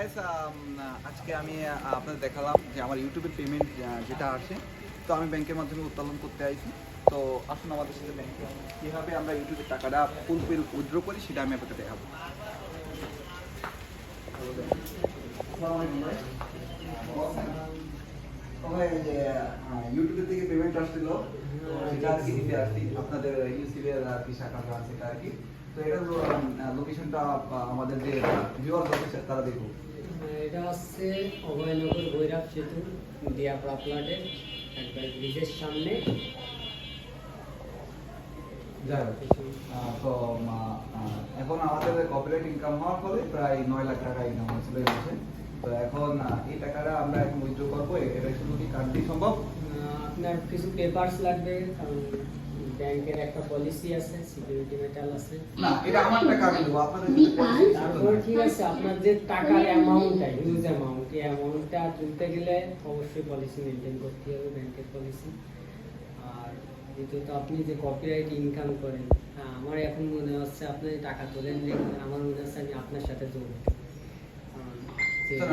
Guys, আজকে আমি আপনাদের দেখালাম যে আমার ইউটিউবের পেমেন্ট যেটা আসে, তো আমি ব্যাংকের মাধ্যমে উত্তোলন করতে আইছি। তো আসুন আমাদের সাথে ব্যাংকে কীভাবে আমরা ইউটিউবের টাকাটা ফুলফিল উইথড্র করি সেটা আমি আপনাদের দেখাবো। ইউটিউবের থেকে পেমেন্ট আসছিল, সেটা আর কি দিতে আসছি আপনাদের ইউসিবির আর কি শাখা ব্রাঞ্চ এটা আর কি। তো এটা লোকেশনটা আমাদের যে ভিউয়ার্স আছে তারা দেখুন। এটা হচ্ছে অভয়নগর ভৈরব সেতু দিয়াপাড়া প্লাটের একবার ব্রিজের সামনে। তো এখন আমাদের কপিরাইট ইনকাম হওয়ার ফলে প্রায় 9 লাখ টাকা ইনকাম হয়েছিল এই মাসে। তো এখন এই টাকাটা আমরা এখন উইথড্র করবো, এটা শুধু কি কার্ড দিয়ে সম্ভব? আপনার কিছু পেপারস লাগবে, কারণ ব্যাংকের একটা পলিসি আছে, সিকিউরিটি মেটাল আছে। না, এটা আমার টাকা আমি দেবো, আপনাদের যদি পলিসি আছে তারপর ঠিক আছে, আপনার যে টাকার অ্যামাউন্টটা, হিউজ অ্যামাউন্ট, এই অ্যামাউন্টটা তুলতে গেলে অবশ্যই পলিসি মেনটেন করতে হবে, ব্যাংকের পলিসি। আর দ্বিতীয়ত আপনি যে কপিরাইট ইনকাম করেন, আমার এখন মনে হচ্ছে আপনি টাকা তোলেন, আমার মনে হচ্ছে আমি আপনার সাথে জড়িত।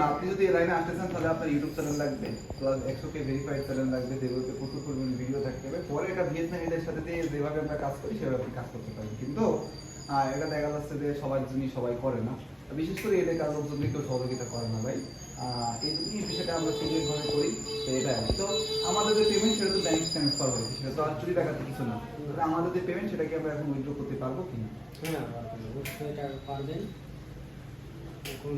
আপনি যদি এই লাইনে আসতে চান তাহলে আপনার ইউটিউব চ্যানেল লাগবে, প্লাস 100K ভেরিফাইড চ্যানেল লাগবে, যেগুলোতে প্রচুর পরিমাণে ভিডিও থাকতে হবে। পরে এটা ভিয়েতনামিদের সাথে যেভাবে আমরা কাজ করি সেভাবে আপনি কাজ করতে পারেন। কিন্তু এটা দেখা যাচ্ছে যে সবার জন্য সবাই করে না, বিশেষ করে এটা কারোর জন্য কেউ সহযোগিতা করে না ভাই। এই বিষয়টা আমরা সিরিয়াসভাবে করি। তো এটা তো আমাদের যে পেমেন্ট সেটা তো ব্যাংক ট্রান্সফার হয়েছে, সেটা তো আর চুরি টাকাতে কিছু না। তাহলে আমাদের যে পেমেন্ট সেটাকে আমরা এখন উইথড্র করতে পারবো কিনা? হ্যাঁ, অবশ্যই এটা পারবেন। এখন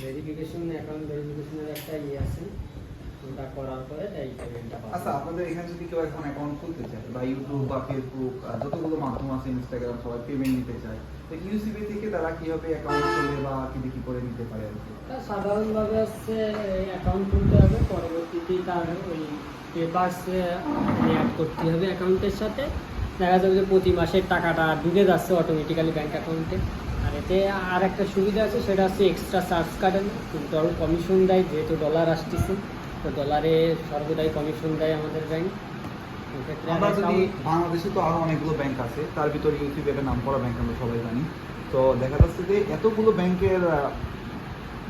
ভেরিফিকেশন, অ্যাকাউন্ট ভেরিফিকেশনের একটা আছে, ওটা করার পরে এই পেমেন্টটা পাবেন। আচ্ছা, আপনাদের এখানে যদি কেউ এখন অ্যাকাউন্ট খুলতে চায় বা ইউটিউব বা ফেসবুক যতগুলো মাধ্যম আছে, ইনস্টাগ্রাম, সবাই পেমেন্ট নিতে চায়, তো ইউসিবি থেকে তারা কিভাবে অ্যাকাউন্ট খুলে বা কি করে নিতে পারে আর কি? সাধারণভাবে হচ্ছে অ্যাকাউন্ট খুলতে হবে, পরবর্তীতে তার ওই পেপারস অ্যাড করতে হবে অ্যাকাউন্টের সাথে। দেখা যাবে যে প্রতি মাসের টাকাটা ঢুকে যাচ্ছে অটোমেটিক্যালি ব্যাংক অ্যাকাউন্টে। আর এতে আর একটা সুবিধা আছে, সেটা হচ্ছে এক্সট্রা চার্জ কাটেন, কিন্তু আরও কমিশন দেয়, যেহেতু ডলার আসতেছে, তো ডলারে সর্বদাই কমিশন দেয় আমাদের ব্যাংক। আমরা যদি বাংলাদেশে তো আরো অনেকগুলো ব্যাংক আছে, তার ভিতরে ইউসিবি একটা নাম করা ব্যাংক আমরা সবাই জানি। তো দেখা যাচ্ছে যে এতগুলো ব্যাংকের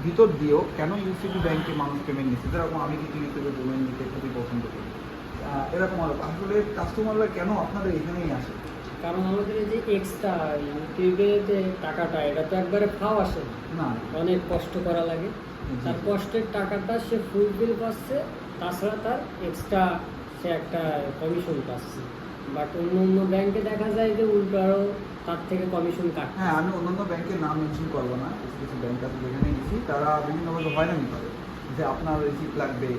ভিতর দিয়েও কেন ইউসিবি ব্যাংকে মানুষ পেমেন্ট নিচ্ছে? যেরকম আমি কিন্তু ইউটিউবে পেমেন্ট নিতে খুবই পছন্দ করি। এরকম আসলে কাস্টমাররা কেন আপনাদের এখানেই আসে? কারণ আমাদের এই যে এক্সট্রা ইউটিউবে যে টাকাটা, এটা তো একবারে ফাও আসে না, অনেক কষ্ট করা লাগে। তার কষ্টের টাকাটা সে ফুলফিল পাচ্ছে, তাছাড়া তার এক্সট্রা সে একটা কমিশন পাচ্ছে। বাট অন্য অন্য ব্যাংকে দেখা যায় যে উল্টো আরও তার থেকে কমিশন কাটে। হ্যাঁ, আমি অন্যান্য ব্যাংকের নাম মেনশন করবো না, কিছু কিছু ব্যাংক আছে যেখানে গেছি তারা বিভিন্নভাবে হয়রানি করে, যে আপনার রিসিপ্ট লাগবে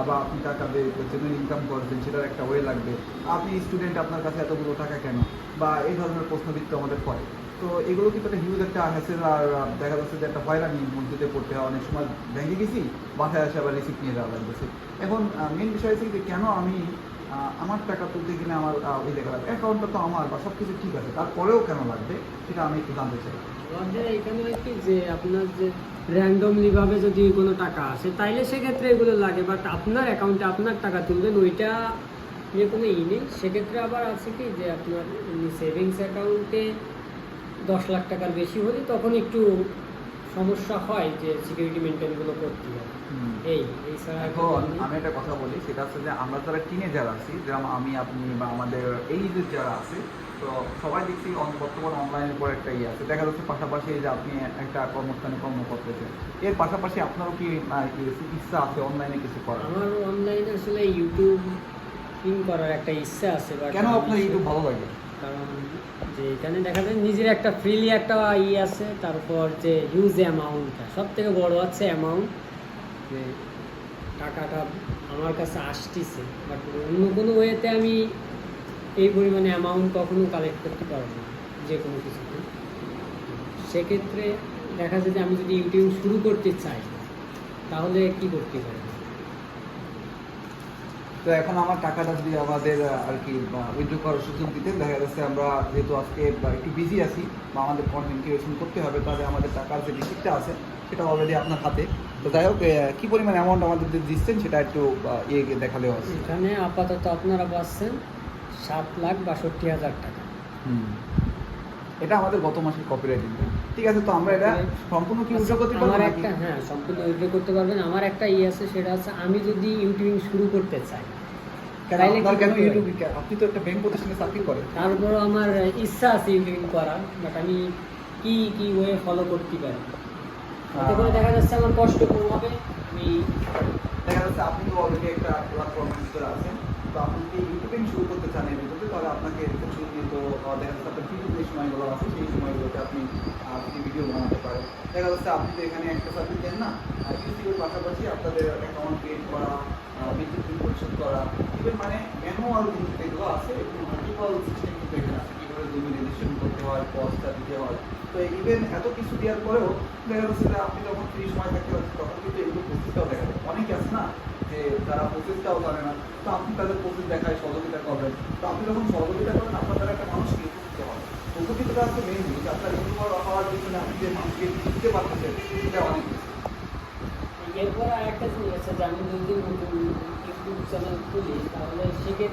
বা আপনি টাকা জেনারেল ইনকাম করছেন সেটার একটা ওয়ে লাগবে, আপনি স্টুডেন্ট, আপনার কাছে এতগুলো টাকা কেন, বা এই ধরনের প্রশ্নবিত্ত আমাদের করে। তো এগুলো কিন্তু একটা হিউজ একটা হ্যাসেল, আর দেখা যাচ্ছে যে একটা হয়রানির মধ্যে পড়তে হয়। অনেক সময় ব্যাংকে গেছি, বাসায় আসে আবার রিসিপ্ট নিয়ে যাওয়া লাগতেছে। এখন মেন বিষয় হচ্ছে যে কেন আমি আমার টাকা তুলতে কিনে আমার ওই দেখা লাগবে, অ্যাকাউন্টটা তো আমার বা সব কিছু ঠিক আছে, তারপরেও কেন লাগবে সেটা আমি একটু জানতে চাই। আমাদের এখানে হয় কি, যে আপনার যে র্যান্ডমলি ভাবে যদি কোনো টাকা আসে তাইলে সেক্ষেত্রে এগুলো লাগে, বাট আপনার অ্যাকাউন্টে আপনার টাকা তুলবেন ওইটা নিয়ে কোনো নেই। সেক্ষেত্রে আবার আছে কি, যে আপনার সেভিংস অ্যাকাউন্টে 10 লাখ টাকার বেশি হলে তখন একটু সমস্যা হয়, যে সিকিউরিটি মেনটেনগুলো করতে হয়। এই এখন আমি একটা কথা বলি, সেটা হচ্ছে যে আমরা যারা টিনেজার আছি, যেমন আমি, আপনি বা আমাদের এই যে যারা আছে, তো সবাই দেখছি বর্তমান অনলাইনের উপর একটা আছে। দেখা যাচ্ছে পাশাপাশি যে আপনি একটা কর্মস্থানে কর্ম করতেছেন, এর পাশাপাশি আপনারও কি ইচ্ছা আছে অনলাইনে কিছু করার? আমার অনলাইনে আসলে ইউটিউব করার একটা ইচ্ছা আছে। কেন আপনার ইউটিউব ভালো লাগে? কারণ যে এখানে দেখা যায় নিজের একটা ফ্রিলি একটা আছে, তারপর যে হিউজ অ্যামাউন্টটা, সব থেকে বড় হচ্ছে অ্যামাউন্ট, যে টাকাটা আমার কাছে আসতেছে, বাট অন্য কোনো ওয়েতে আমি এই পরিমাণে অ্যামাউন্ট কখনো কালেক্ট করতে পারবো না যে কোনো কিছুতে। সেক্ষেত্রে দেখা যায় যে আমি যদি ইউটিউব শুরু করতে চাই তাহলে কি করতে পারি? তো এখন আমার টাকাটা যদি আমাদের আর কি উইথড্র করার সুযোগ দিতে, দেখা যাচ্ছে আমরা যেহেতু আজকে একটু বিজি আছি বা আমাদের কন্টেন্ট ক্রিয়েশন করতে হবে, তাহলে আমাদের টাকার যে রিসিপ্টটা আছে সেটা অলরেডি আপনার হাতে। তো যাই হোক, কী পরিমাণ অ্যামাউন্ট আমাদের যে দিচ্ছেন সেটা একটু দেখালেও আছে। এখানে আপাতত আপনারা পাচ্ছেন 7,62,000 টাকা। এটা আমাদের গত মাসের কপিরাইট ইনকাম। ঠিক আছে, তো আমরা এটা সম্পূর্ণ কি উদ্যোগ করতে পারবো আমার নাকি? একটা, হ্যাঁ সম্পূর্ণ উইথড্র করতে পারবেন। আমার একটা আছে, সেটা হচ্ছে আমি যদি ইউটিউবিং শুরু করতে চাই, কেন তাইলে আপনার কি কেন করতে ইউটিউব, পারি? আপনি তো একটা ব্যাংক প্রতিষ্ঠানে চাকরি করেন। তারপরও আমার ইচ্ছা আছে ইউটিউবিং করার, বাট আমি কি কি ওয়ে ফলো করতে পারি, এতে করে দেখা যাচ্ছে আমার কষ্ট কম হবে। আমি দেখা যাচ্ছে আপনি তো অলরেডি একটা প্ল্যাটফর্মের ভিতরে আছেন, তো আপনি যদি ইউটিউবিং শুরু করতে চান এর ভিতরে, তাহলে আপনাকে প্রচুর কিন্তু দেখা যাচ্ছে আপনার ফ্রি যে সময়গুলো আছে সেই সময়গুলোতে আপনি ভিডিও বানাতে পারেন। দেখা যাচ্ছে আপনি তো এখানে একটা সার্ভিস দেন না, ইউটিউবের পাশাপাশি আপনাদের অ্যাকাউন্ট ক্রিয়েট করা, বিদ্যুৎ বিল পরিশোধ করা, ইভেন মানে ম্যানুয়াল কিন্তু যেগুলো আছে একটু মাল্টিপল সিস্টেম কিন্তু এখানে আছে, কীভাবে জমি রেজিস্ট্রেশন করতে হয়, পস্টটা দিতে হয়। তো ইভেন এত কিছু দেওয়ার পরেও দেখা যাচ্ছে যে আপনি যখন ফ্রি সময় থাকতে পারছেন তখন কিন্তু এগুলো প্রসেসটাও দেখা যায়। অনেকে আছে না যে তারা প্রসেসটাও জানে না, তো আপনি তাদের প্রসেস দেখায় সহযোগিতা করবেন। তো আপনি যখন সহযোগিতা করেন আপনার দ্বারা একটা মানুষকে উপকৃত হবে। উপকৃতটা হচ্ছে মেইন জিনিস, আপনার ইউটিউবার হওয়ার পিছনে আপনি যে মানুষকে দিতে পারতেছেন সেটা অনেক কিছু। এরপর আরেকটা জিনিস আছে যে আমি যদি নতুন ইউটিউব চ্যানেল খুলি, তাহলে সেক্ষেত্রে